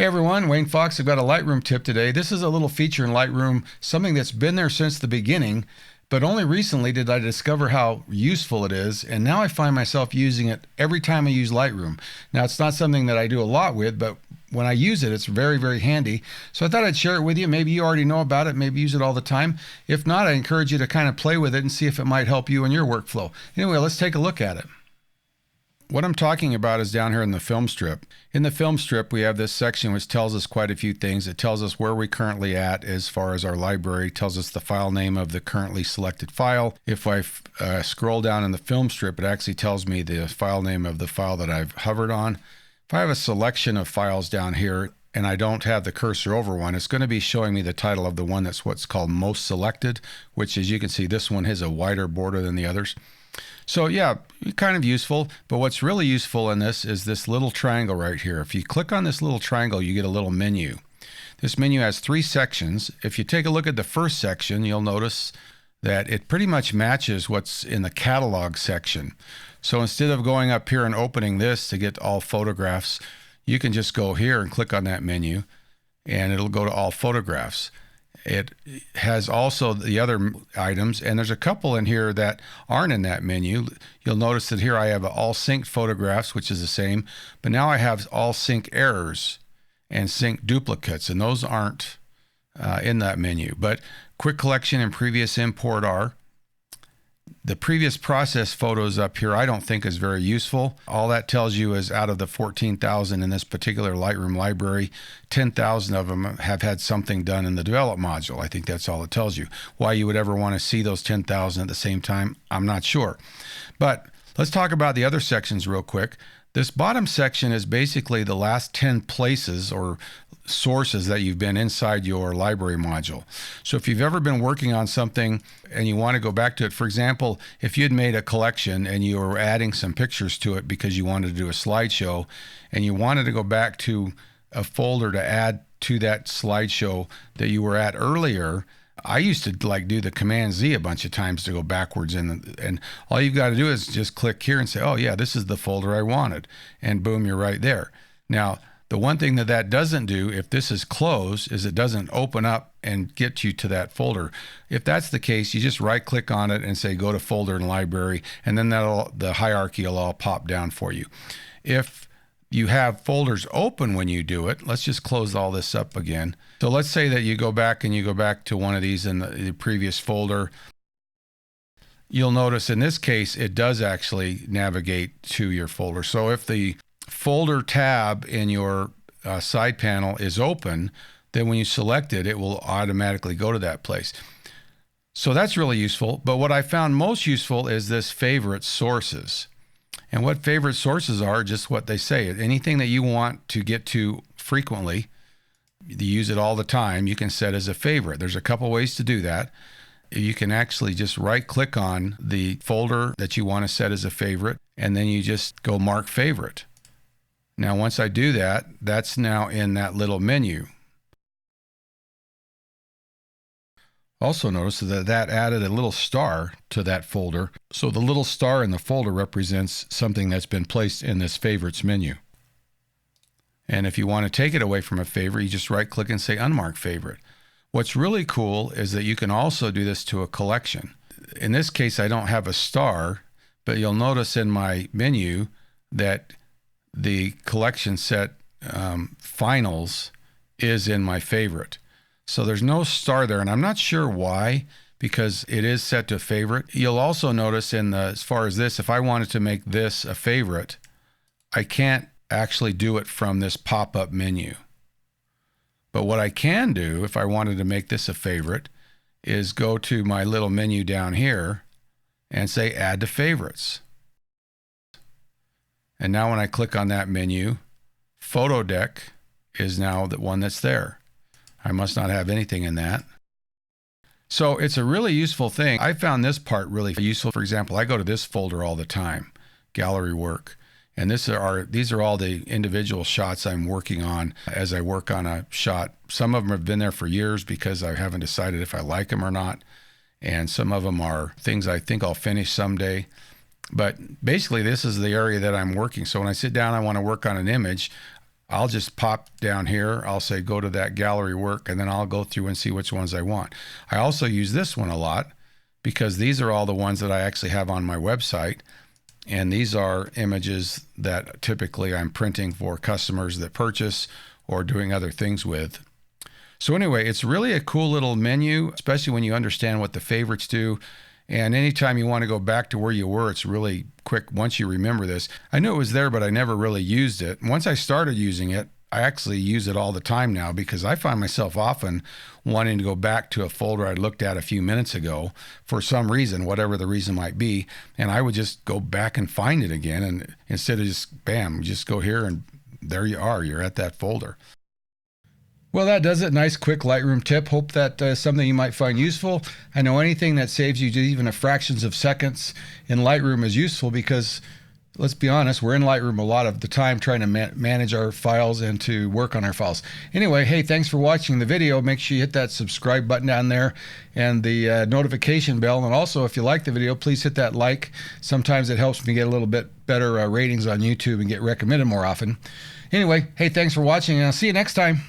Hey everyone, Wayne Fox. I've got a Lightroom tip today. This is a little feature in Lightroom, something that's been there since the beginning, but only recently did I discover how useful it is, and now I find myself using it every time I use Lightroom. Now, it's not something that I do a lot with, but when I use it, it's very, very handy. So I thought I'd share it with you. Maybe you already know about it, maybe use it all the time. If not, I encourage you to kind of play with it and see if it might help you in your workflow. Anyway, let's take a look at it. What I'm talking about is down here in the film strip. In the film strip, we have this section which tells us quite a few things. It tells us where we're currently at as far as our library, it tells us the file name of the currently selected file. If I scroll down in the film strip, it actually tells me the file name of the file that I've hovered on. If I have a selection of files down here and I don't have the cursor over one, it's going to be showing me the title of the one that's what's called most selected, which, as you can see, this one has a wider border than the others. So yeah, kind of useful, but what's really useful in this is this little triangle right here. If you click on this little triangle, you get a little menu. This menu has 3 sections. If you take a look at the first section, you'll notice that it pretty much matches what's in the catalog section. So instead of going up here and opening this to get all photographs, you can just go here and click on that menu and it'll go to all photographs. It has also the other items, and there's a couple in here that aren't in that menu. You'll notice that here I have all synced photographs, which is the same, but now I have all sync errors and sync duplicates, and those aren't in that menu. But quick collection and previous import are. The previous process photos up here I don't think is very useful. All that tells you is out of the 14,000 in this particular Lightroom library, 10,000 of them have had something done in the develop module. I think that's all it tells you. Why you would ever want to see those 10,000 at the same time, I'm not sure. But let's talk about the other sections real quick. This bottom section is basically the last 10 places or sources that you've been inside your library module. So if you've ever been working on something and you want to go back to it, for example, if you had made a collection and you were adding some pictures to it because you wanted to do a slideshow and you wanted to go back to a folder to add to that slideshow that you were at earlier, I used to do the Command Z a bunch of times to go backwards, and all you've got to do is just click here and say, oh yeah, this is the folder I wanted, and boom, you're right there. Now, the one thing that doesn't do, if this is closed, is it doesn't open up and get you to that folder. If that's the case, you just right click on it and say go to folder and library, and then the hierarchy will all pop down for you. If you have folders open when you do it, let's just close all this up again. So let's say that you go back to one of these in the previous folder. You'll notice in this case, it does actually navigate to your folder. So if the folder tab in your side panel is open, then when you select it, it will automatically go to that place. So that's really useful. But what I found most useful is this favorite sources. And what favorite sources are just what they say. Anything that you want to get to frequently, you use it all the time, you can set as a favorite. There's a couple ways to do that. You can actually just right click on the folder that you want to set as a favorite, and then you just go mark favorite. Now once I do that, that's now in that little menu. Also notice that added a little star to that folder. So the little star in the folder represents something that's been placed in this favorites menu. And if you want to take it away from a favorite, you just right click and say unmark favorite. What's really cool is that you can also do this to a collection. In this case, I don't have a star, but you'll notice in my menu that the collection set finals is in my favorite. So there's no star there, and I'm not sure why, because it is set to favorite. You'll also notice as far as this, if I wanted to make this a favorite, I can't actually do it from this pop-up menu. But what I can do, if I wanted to make this a favorite, is go to my little menu down here and say add to favorites. And now when I click on that menu, photo deck is now the one that's there. I must not have anything in that. So it's a really useful thing. I found this part really useful. For example, I go to this folder all the time, gallery work. And these are all the individual shots I'm working on as I work on a shot. Some of them have been there for years because I haven't decided if I like them or not. And some of them are things I think I'll finish someday. But basically, this is the area that I'm working. So when I sit down, I want to work on an image. I'll just pop down here. I'll say go to that gallery work, and then I'll go through and see which ones I want. I also use this one a lot because these are all the ones that I actually have on my website. And these are images that typically I'm printing for customers that purchase or doing other things with. So anyway, it's really a cool little menu, especially when you understand what the favorites do. And anytime you want to go back to where you were, it's really quick once you remember this. I knew it was there, but I never really used it. Once I started using it, I actually use it all the time now because I find myself often wanting to go back to a folder I looked at a few minutes ago for some reason, whatever the reason might be. And I would just go back and find it again. And instead of just, bam, just go here and there you are, you're at that folder. Well, that does it. Nice, quick Lightroom tip. Hope that is something you might find useful. I know anything that saves you even a fractions of seconds in Lightroom is useful because, let's be honest, we're in Lightroom a lot of the time trying to manage our files and to work on our files. Anyway, hey, thanks for watching the video. Make sure you hit that subscribe button down there and the notification bell. And also, if you like the video, please hit that like. Sometimes it helps me get a little bit better ratings on YouTube and get recommended more often. Anyway, hey, thanks for watching, and I'll see you next time.